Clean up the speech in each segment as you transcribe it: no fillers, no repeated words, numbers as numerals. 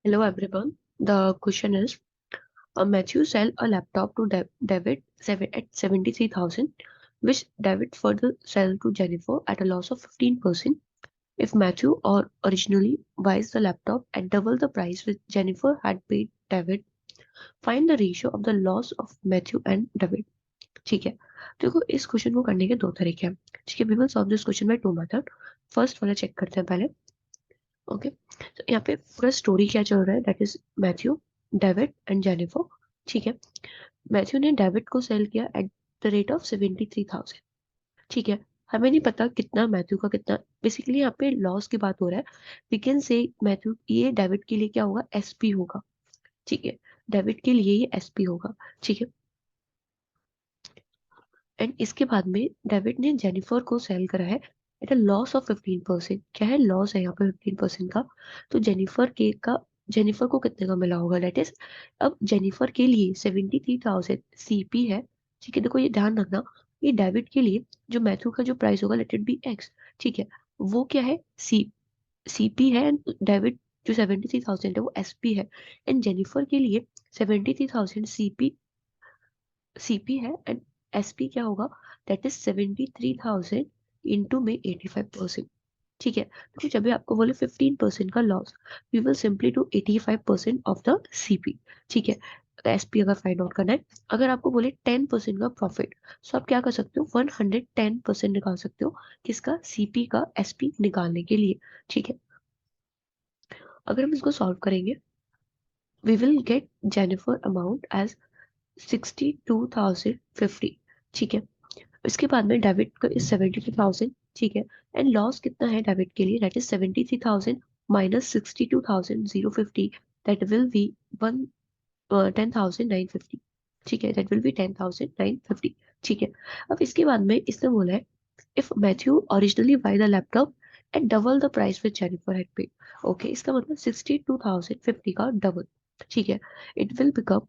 Hello everyone. The question is, Matthew sell a laptop to David at 73,000, which David further sell to Jennifer at a loss of 15%. If Matthew or originally buys the laptop at double the price which Jennifer had paid David, find the ratio of the loss of Matthew and David. ठीक है, देखो इस question को करने के दो तरीके हैं. ठीक है, we will solve this question by two method. First वाला चेक करते हैं पहले. ओके, तो यहाँ पे पूरा स्टोरी क्या चल रहा है, that is Matthew, David and Jennifer. ठीक है, मैथ्यू ने डेविड को सेल किया एट द रेट ऑफ 73,000. ठीक है, हमें नहीं पता कितना मैथ्यू का कितना, बेसिकली यहाँ पे लॉस की बात हो रहा है. वी कैन से मैथ्यू, ये डेविड के लिए क्या होगा, एसपी होगा. ठीक है, डेविड के लिए ये एसपी होगा. ठीक है, एंड इसके बाद में डेविड ने जेनिफर को सेल करा है एट अ लॉस ऑफ 15%. क्या है लॉस है यहाँ पे 15% का. तो जेनिफर को कितने का मिला होगा, दैट इज, अब जेनिफर के लिए 73,000 सीपी है. ठीक है, देखो ये ध्यान रखना, ये डेविड के लिए जो मैथ्यू का जो प्राइस होगा, लेट इट बी एक्स. ठीक है, वो क्या है, सीपी है, एंड डेविड जो 73,000 है वो एसपी है. एंड जेनिफर के लिए 73,000 सीपी है, एंड एसपी क्या होगा, दैट इज 73,000 इंटू में 85%. ठीक है, तो जब भी आपको बोले 15% का loss, we will simply do 85% of the CP. ठीक है, एसपी अगर फाइंड आउट करना है, अगर आपको बोले 10% का प्रॉफिट, सो आप क्या कर सकते हो, 110% निकाल सकते हो, किसका, सीपी का एसपी निकालने के लिए. ठीक है, अगर हम इसको सॉल्व करेंगे, we will get Jennifer amount as 62,050. ठीक है, इसके बाद में डेबिट का इज 73,000. ठीक है, एंड लॉस कितना है डेबिट के लिए, that is 73,000 minus 62,050, that will be one 10,950. ठीक है, दैट विल बी 10,950. ठीक है, अब इसके बाद में इसने बोला है, if Matthew originally buy the laptop at double the price which Jennifer had paid. Okay, इसका मतलब 62,050 का डबल. ठीक है, इट विल बिकम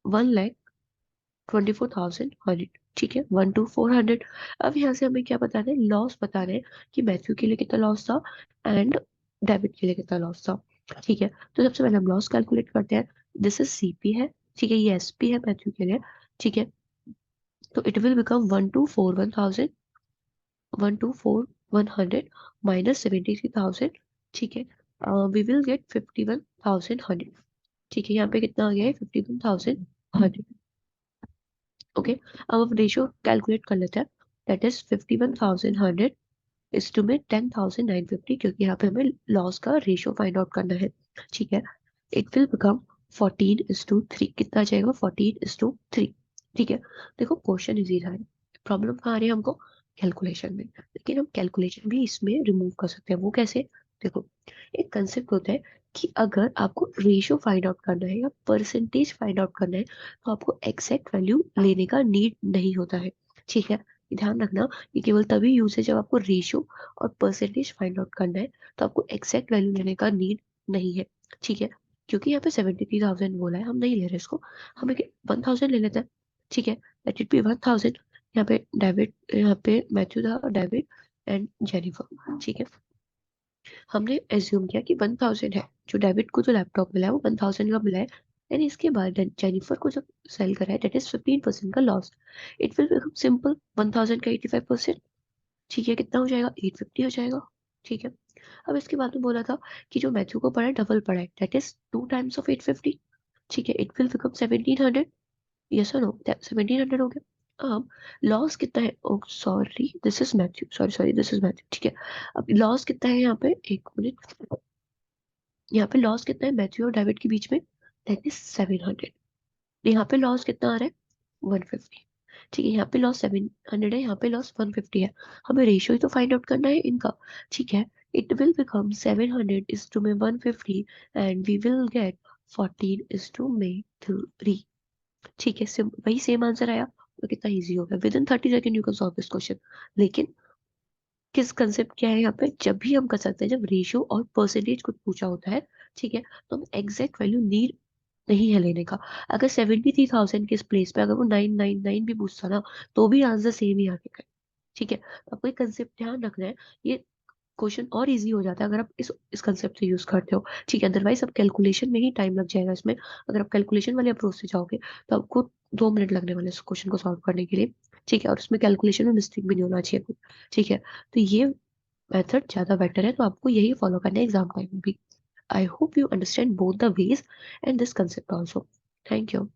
1,24,100. ठीक है, 1 to 400. अब यहाँ से हमें क्या बताना है, लॉस बताना है कि मैथ्यू के लिए कितना लॉस था एंड डेबिट के लिए कितना लॉस था. ठीक है, तो सबसे पहले हम लॉस कैलकुलेट करते हैं. दिस इज सीपी है. ठीक है, ये एसपी है मैथ्यू के लिए. ठीक है, तो इट विल बिकम 1,24,100 माइनस 73,000. ठीक है, वी विल गेट 51,100. ठीक है, यहाँ पे कितना आ गया है, 51,100. ओके, अब हम रेशियो कैलकुलेट कर लेते हैं, दैट इज 51,100 इज टू में 10,950, क्योंकि यहाँ पे हमें लॉस का रेशियो फाइंड आउट करना है. ठीक है, इट विल बिकम 14:3. कितना जाएगा, 14:3. ठीक है, देखो क्वेश्चन इजी था, प्रॉब्लम कहाँ आ रही है हमको, कैलकुलेशन में. लेकिन हम कैलकुलेशन भी इसमें रिमूव कर सकते हैं. वो कैसे, देखो एक कंसेप्ट होता है कि अगर आपको रेशियो फाइंड आउट करना है या परसेंटेज फाइंड आउट करना है, तो आपको एग्जैक्ट वैल्यू लेने का नीड नहीं होता है. ठीक है, ध्यान रखना, ये केवल तभी यूज है जब आपको रेशियो और परसेंटेज फाइंड आउट करना है, तो आपको एग्जैक्ट वैल्यू लेने का नीड नहीं है. ठीक है, क्योंकि यहाँ पे 73,000 बोला है, हम नहीं ले रहे इसको, हम 1,000 ले लेते हैं. ठीक है, लेट इट बी 1,000. यहाँ पे डेविड, यहाँ पे मैथ्यू था, डेविड एंड जेनिफर. ठीक है, हमने एज्यूम किया कि 1,000 है, जो डेविड को जो लैपटॉप मिला है वो 1,000 का मिला है. एंड इसके बाद जेनिफर को जब सेल करा है, दैट इज 15% का loss. It will become simple, 1,000 का 85%. ठीक है, कितना हो जाएगा, 850 हो जाएगा. ठीक है, अब इसके बाद में बोला था कि जो मैथ्यू को पड़ा है डबल पड़ा है, दैट इज 2 टाइम्स ऑफ 850. ठीक है, इट विल बिकम 1,700. यस और नो, 1,700 हो गया. अब लॉस कितना है, oh sorry this is Matthew, sorry sorry this is Matthew. ठीक है, अब लॉस कितना है यहाँ पे, एक मिनट, यहाँ पे लॉस कितना है मैथ्यू और डेविड के बीच में, दैट इज 700. यहाँ पे लॉस कितना आ रहा है, 150. ठीक है, यहाँ पे लॉस 700 है, यहाँ पे लॉस 150 है. हमें रेशियो ही तो फाइंड आउट करना है इनका. ठीक है, it will become 700 is to में 150, and we will get 14 is to में 3. ठीक है, वही सेम आंसर आया. तो कितना इजी हो गया, with in 30 second you can solve this question. लेकिन किस कंसेप्ट क्या है यहाँ पे, जब भी हम कर सकते हैं जब रेशियो और परसेंटेज कुछ पूछा होता है. ठीक है, तो हम एग्जैक्ट वैल्यू नीड नहीं है लेने का. अगर 73,000 के प्लेस पे अगर वो 999 भी पूछता ना, तो भी आंसर सेम ही आके गए. ठीक है, तो आपको एक कंसेप्ट ध्यान रखना है, ये क्वेश्चन और इजी हो जाता है अगर आप इस कंसेप्ट से यूज करते हो, ठीक है। अदरवाइज अब कैलकुलेशन में ही टाइम लग जाएगा इसमें। अगर आप कैलकुलेशन वाले अप्रोच से जाओगे तो आपको 2 मिनट लगने वाले इस क्वेश्चन को सॉल्व करने के लिए, ठीक है। और उसमें कैलकुलेशन में मिस्टेक भी नहीं होना चाहिए कुछ, ठीक है। तो ये मेथड ज्यादा बेटर है, तो आपको यही फॉलो करना है एग्जाम टाइम में भी। I hope you understand both the ways and this concept also. Thank you.